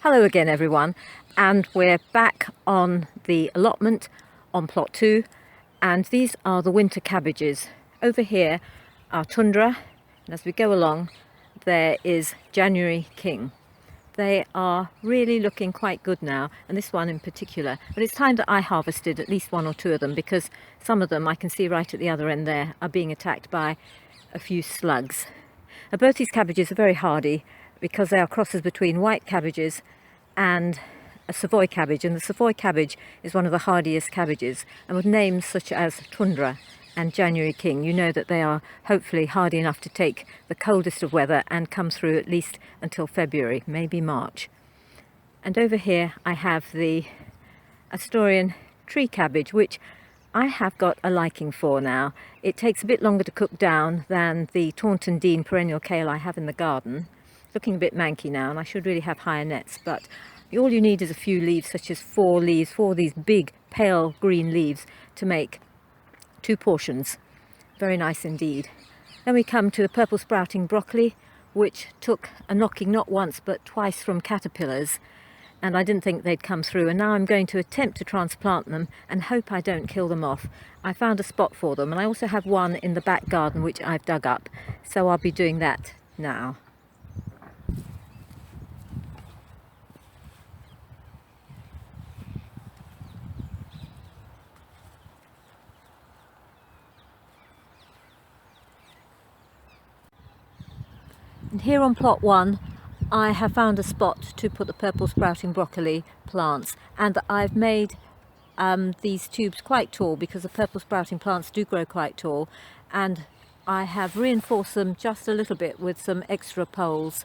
Hello again everyone, and we're back on the allotment on plot 2, and these are the winter cabbages. Over here are tundra, and as we go along there is January King. They are really looking quite good now, and this one in particular, but it's time that I harvested at least one or two of them, because some of them I can see right at the other end there are being attacked by a few slugs. Now, both these cabbages are very hardy because they are crosses between white cabbages and a Savoy cabbage, and the Savoy cabbage is one of the hardiest cabbages, and with names such as Tundra and January King, you know that they are hopefully hardy enough to take the coldest of weather and come through at least until February, maybe March. And over here I have the Asturian tree cabbage, which I have got a liking for now. It takes a bit longer to cook down than the Taunton Dean perennial kale I have in the garden. Looking a bit manky now, and I should really have higher nets, but all you need is a few leaves, such as four of these big pale green leaves, to make 2 portions. Very nice indeed. Then we come to the purple sprouting broccoli, which took a knocking not once but twice from caterpillars, and I didn't think they'd come through, and now I'm going to attempt to transplant them and hope I don't kill them off. I found a spot for them, and I also have one in the back garden which I've dug up, so I'll be doing that now. And here on plot 1 I have found a spot to put the purple sprouting broccoli plants, and I've made these tubes quite tall because the purple sprouting plants do grow quite tall, and I have reinforced them just a little bit with some extra poles.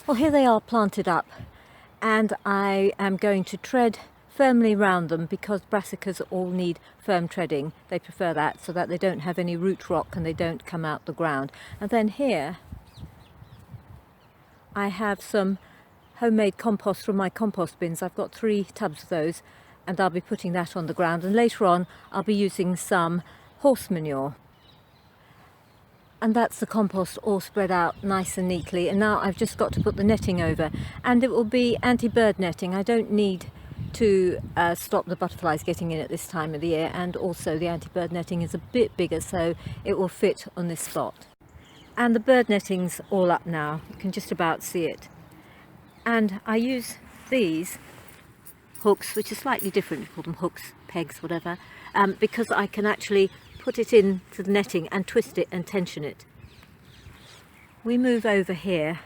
Well, here they are planted up, and I am going to tread firmly round them because brassicas all need firm treading. They prefer that so that they don't have any root rock and they don't come out the ground. And then here I have some homemade compost from my compost bins. I've got 3 tubs of those, and I'll be putting that on the ground, and later on I'll be using some horse manure. And that's the compost all spread out nice and neatly, and now I've just got to put the netting over, and it will be anti-bird netting. I don't need to stop the butterflies getting in at this time of the year, and also the anti-bird netting is a bit bigger so it will fit on this spot. And the bird netting's all up now, you can just about see it. And I use these hooks, which are slightly different, you call them hooks, pegs, whatever, because I can actually put it into the netting and twist it and tension it. We move over here.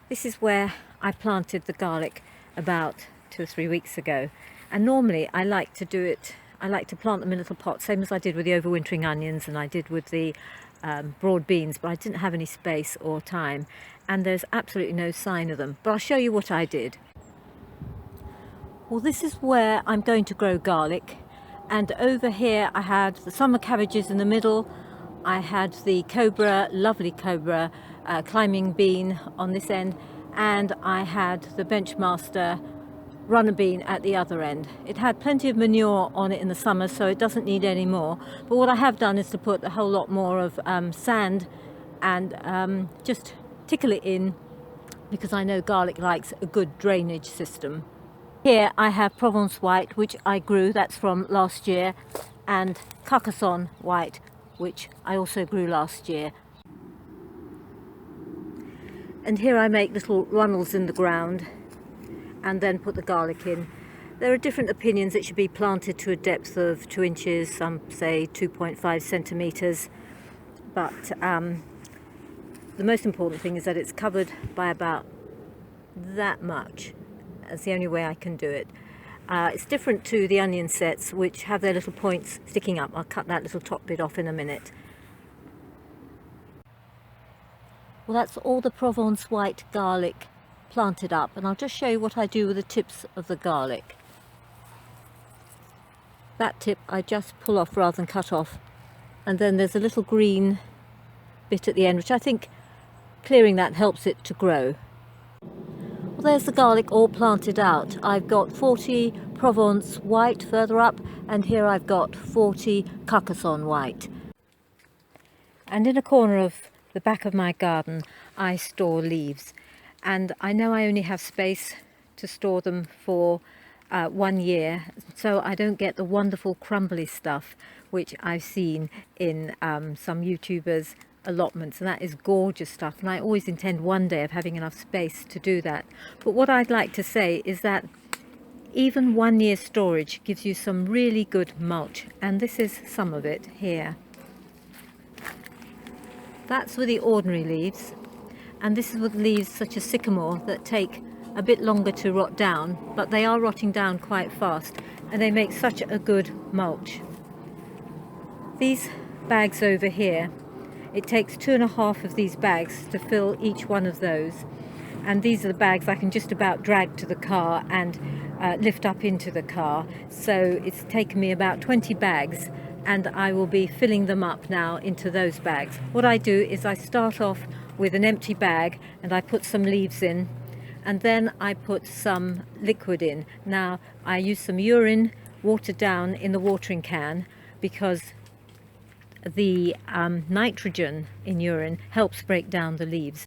This is where I planted the garlic about 2 or 3 weeks ago, and normally I like to plant them in little pots, same as I did with the overwintering onions and I did with the broad beans, but I didn't have any space or time, and there's absolutely no sign of them. But I'll show you what I did. Well, this is where I'm going to grow garlic, and over here I had the summer cabbages in the middle, I had the cobra, lovely cobra climbing bean on this end, and I had the Benchmaster runner bean at the other end. It had plenty of manure on it in the summer, so it doesn't need any more, but what I have done is to put a whole lot more of sand and just tickle it in, because I know garlic likes a good drainage system. Here I have Provence white, which I grew, that's from last year, and Carcassonne white, which I also grew last year. And here I make little runnels in the ground and then put the garlic in. There are different opinions. It should be planted to a depth of 2 inches, some say 2.5 centimetres, but the most important thing is that it's covered by about that much. That's the only way I can do it. It's different to the onion sets, which have their little points sticking up. I'll cut that little top bit off in a minute. Well, that's all the Provence white garlic planted up, and I'll just show you what I do with the tips of the garlic. That tip I just pull off rather than cut off, and then there's a little green bit at the end, which I think clearing that helps it to grow. Well, there's the garlic all planted out. I've got 40 Provence white further up, and here I've got 40 Carcassonne white. And in a corner of the back of my garden I store leaves. and I know I only have space to store them for 1 year, so I don't get the wonderful crumbly stuff which I've seen in some YouTubers' allotments, and that is gorgeous stuff, and I always intend one day of having enough space to do that. But what I'd like to say is that even 1 year storage gives you some really good mulch, and this is some of it here. That's with the ordinary leaves, and this is with leaves such as sycamore that take a bit longer to rot down, but they are rotting down quite fast, and they make such a good mulch. These bags over here, it takes 2.5 of these bags to fill each one of those, and these are the bags I can just about drag to the car and lift up into the car. So it's taken me about 20 bags, and I will be filling them up now into those bags. What I do is I start off with an empty bag and I put some leaves in, and then I put some liquid in. Now I use some urine watered down in the watering can, because the nitrogen in urine helps break down the leaves.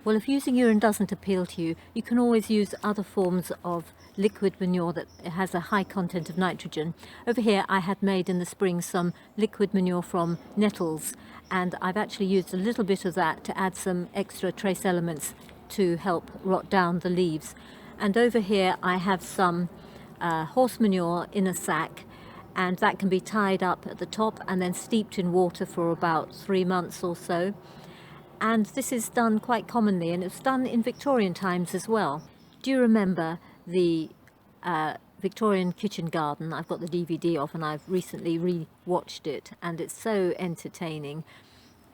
Well, if using urine doesn't appeal to you, you can always use other forms of liquid manure that has a high content of nitrogen. Over here I had made in the spring some liquid manure from nettles, and I've actually used a little bit of that to add some extra trace elements to help rot down the leaves. And over here I have some horse manure in a sack, and that can be tied up at the top and then steeped in water for about 3 months or so. And this is done quite commonly, and it's done in Victorian times as well. Do you remember the Victorian kitchen garden? I've got the DVD of, and I've recently re-watched it, and it's so entertaining.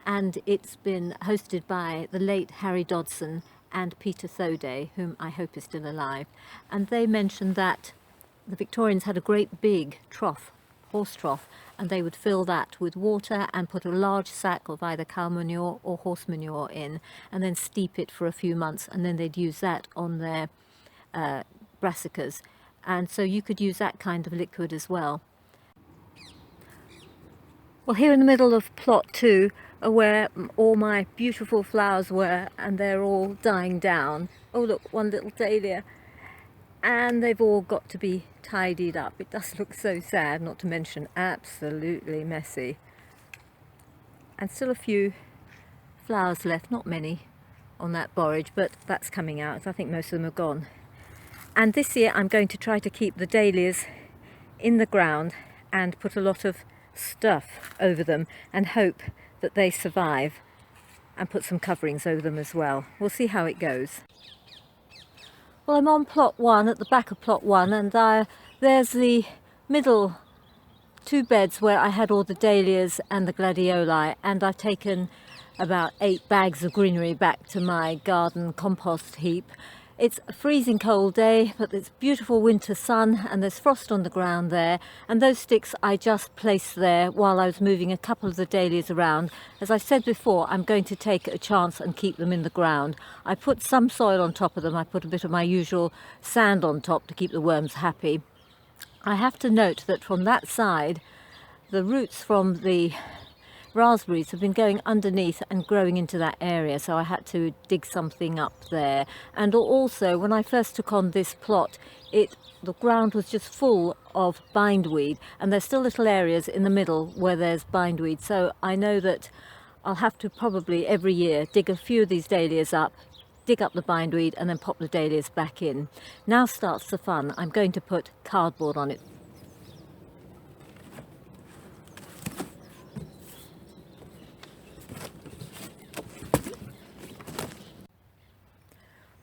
And it's been hosted by the late Harry Dodson and Peter Thoday, whom I hope is still alive. And they mentioned that the Victorians had a great big trough, horse trough, and they would fill that with water and put a large sack of either cow manure or horse manure in, and then steep it for a few months, and then they'd use that on their brassicas. And so you could use that kind of liquid as well. Well, here in the middle of plot 2 are where all my beautiful flowers were, and they're all dying down. Oh look, one little dahlia. And they've all got to be tidied up. It does look so sad, not to mention absolutely messy. And still a few flowers left, not many on that borage, but that's coming out. I think most of them are gone. And this year I'm going to try to keep the dahlias in the ground and put a lot of stuff over them and hope that they survive, and put some coverings over them as well. We'll see how it goes. Well, I'm on plot 1, at the back of plot 1, and there's the middle 2 beds where I had all the dahlias and the gladioli, and I've taken about 8 bags of greenery back to my garden compost heap. It's a freezing cold day, but it's beautiful winter sun, and there's frost on the ground there, and those sticks I just placed there while I was moving a couple of the dahlias around. As I said before, I'm going to take a chance and keep them in the ground. I put some soil on top of them. I put a bit of my usual sand on top to keep the worms happy. I have to note that from that side, the roots from the raspberries have been going underneath and growing into that area, so I had to dig something up there. And also, when I first took on this plot, the ground was just full of bindweed, and there's still little areas in the middle where there's bindweed, so I know that I'll have to probably every year dig a few of these dahlias up, dig up the bindweed, and then pop the dahlias back in. Now starts the fun. I'm going to put cardboard on it.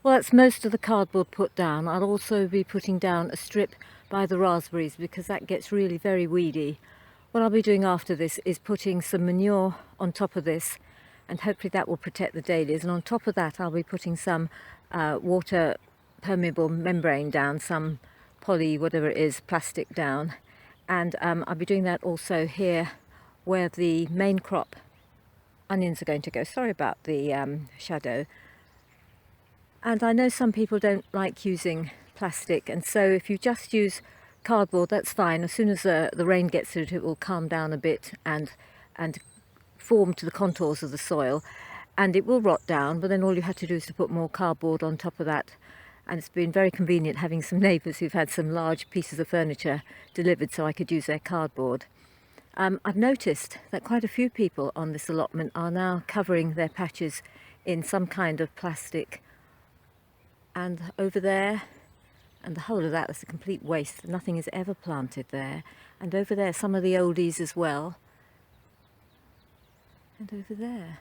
Well, that's most of the cardboard put down. I'll also be putting down a strip by the raspberries, because that gets really very weedy. What I'll be doing after this is putting some manure on top of this, and hopefully that will protect the dahlias. And on top of that I'll be putting some water permeable membrane down, some poly whatever it is, plastic down. And I'll be doing that also here where the main crop onions are going to go. Sorry about the shadow. And I know some people don't like using plastic, and so if you just use cardboard, that's fine. As soon as the rain gets to it, it will calm down a bit and form to the contours of the soil. and it will rot down, but then all you have to do is to put more cardboard on top of that. And it's been very convenient having some neighbours who've had some large pieces of furniture delivered so I could use their cardboard. I've noticed that quite a few people on this allotment are now covering their patches in some kind of plastic, and over there, and the whole of that is a complete waste. Nothing is ever planted there. And over there, some of the oldies as well, and over there.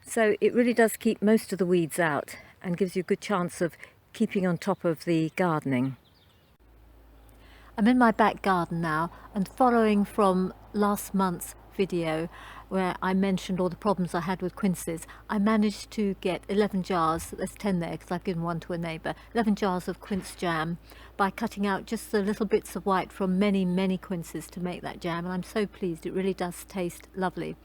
So it really does keep most of the weeds out and gives you a good chance of keeping on top of the gardening. I'm in my back garden now, and following from last month's video where I mentioned all the problems I had with quinces, I managed to get 11 jars, there's 10 there because I've given one to a neighbour, 11 jars of quince jam by cutting out just the little bits of white from many quinces to make that jam, and I'm so pleased. It really does taste lovely.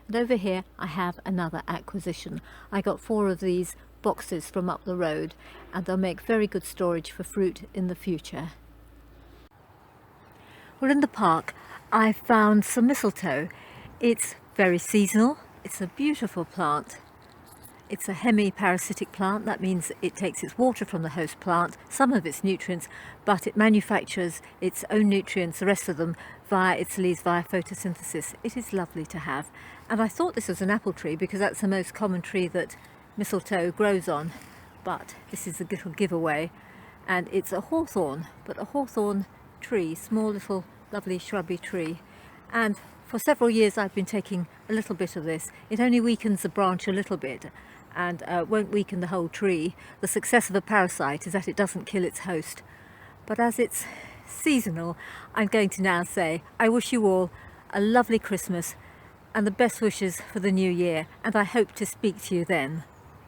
And over here I have another acquisition. I got 4 of these boxes from up the road, and they'll make very good storage for fruit in the future. Well, in the park I found some mistletoe. It's very seasonal, it's a beautiful plant. It's a hemiparasitic plant. That means it takes its water from the host plant, some of its nutrients, but it manufactures its own nutrients, the rest of them, via its leaves, via photosynthesis. It is lovely to have. And I thought this was an apple tree because that's the most common tree that mistletoe grows on, but this is a little giveaway. And it's a hawthorn, but a hawthorn tree, small little lovely shrubby tree. And for several years I've been taking a little bit of this. It only weakens the branch a little bit and won't weaken the whole tree. The success of a parasite is that it doesn't kill its host. But as it's seasonal, I'm going to now say I wish you all a lovely Christmas and the best wishes for the new year, and I hope to speak to you then.